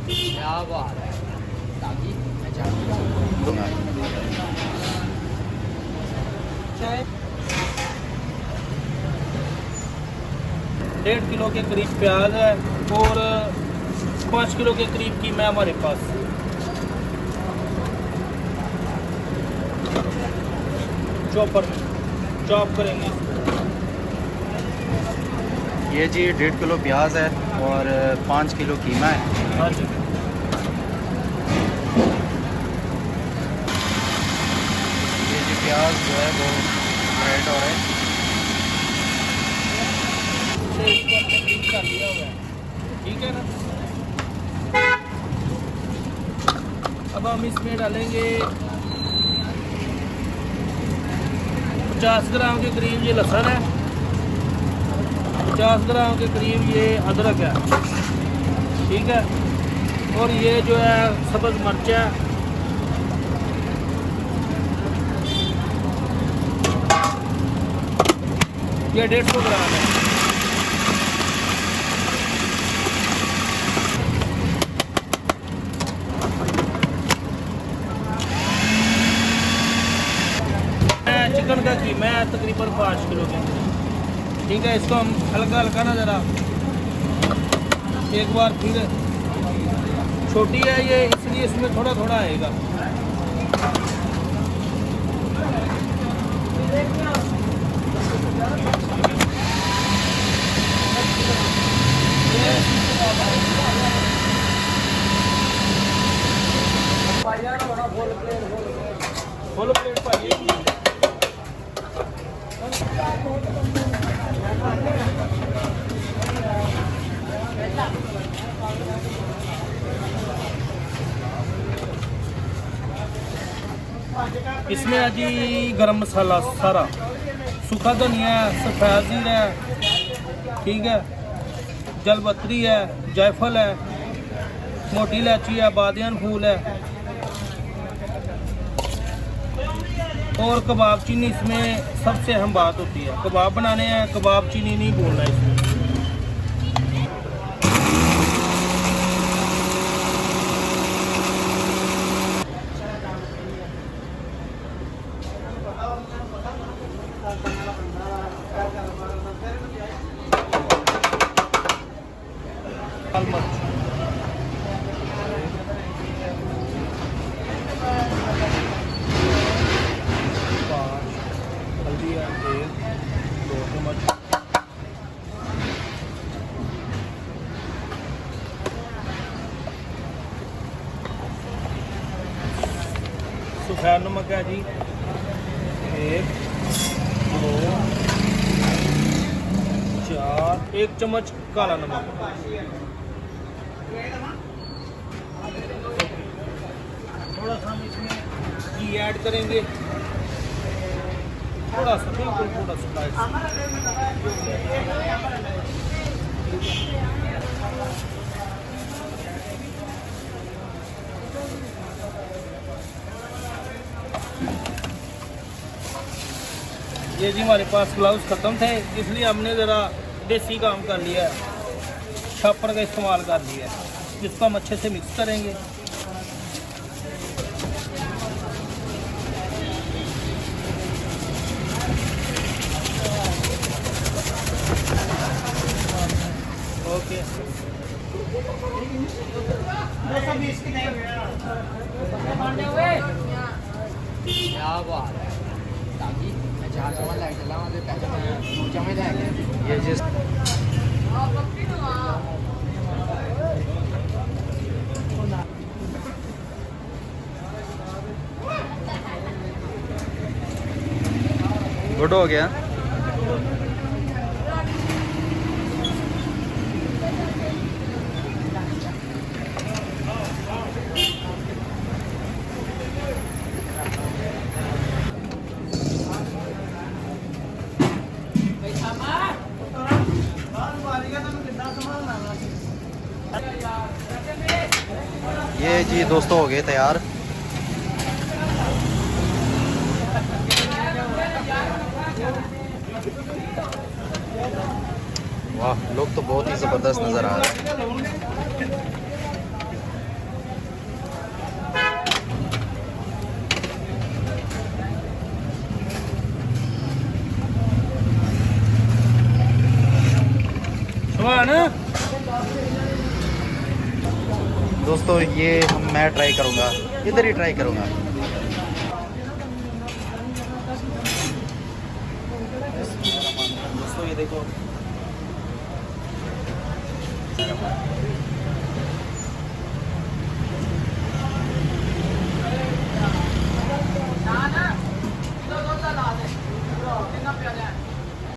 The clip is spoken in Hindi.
क्या बात है ताकि 1.5 किलो के करीब प्याज है और 5 किलो के करीब कीमा है हमारे पास। चॉपर में चॉप करेंगे। ये जी 1.5 किलो प्याज है और 5 किलो कीमा है। हाँ जी। ये जी प्याज जो है वो रेड हो रहा है। इसको हमने मिक्स कर लिया हुआ है, ठीक है ना। अब हम इसमें डालेंगे 50 ग्राम के करीब ये लहसुन है, 50 ग्राम के करीब ये अदरक है, ठीक है। और ये जो है सब्ज़ मिर्च है, ये 150 ग्राम है। चिकन का कीमा है तकरीबन 5 किलो के, ठीक है। इसको हम हल्का हल्का ना ज़रा एक बार फिर, छोटी है ये इसलिए इसमें थोड़ा थोड़ा आएगा। फुल प्लेट पाइए। इसमें है जी गरम मसाला सारा, सूखा धनिया है, सफ़ेद जीरा है, ठीक है, जलपत्री है, जायफल है, मोटी इलायची है, बादियान फूल है और कबाब चीनी इसमें सबसे अहम बात होती है। कबाब बनाने हैं, कबाब चीनी नहीं भूलना इसमें। लाल मिर्च, हल्दी है 1-2 चम्मच, सफ़ेद नमक है जी 1-2 4, 1 चम्मच काला नमक, थोड़ा सा हम इसमें घी ऐड करेंगे, थोड़ा सा, बिल्कुल थोड़ा सा। ये जी हमारे पास ग्लव्स ख़त्म थे इसलिए हमने ज़रा देसी काम कर लिया है, शॉपर का इस्तेमाल कर लिया है, जिसको हम अच्छे से मिक्स करेंगे। ओके, क्या बात है ताकि 4 चम्मच लग चला मुझे पैसे 2 चम्मच लग ये जिस गुड हो गया। यार ये जी दोस्तों हो गए तैयार। वाह, लोग तो बहुत ही ज़बरदस्त नज़र आ रहे हैं। दोस्तों ये मैं ट्राई करूँगा, इधर ही ट्राई करूँगा। दोस्तों ये देखो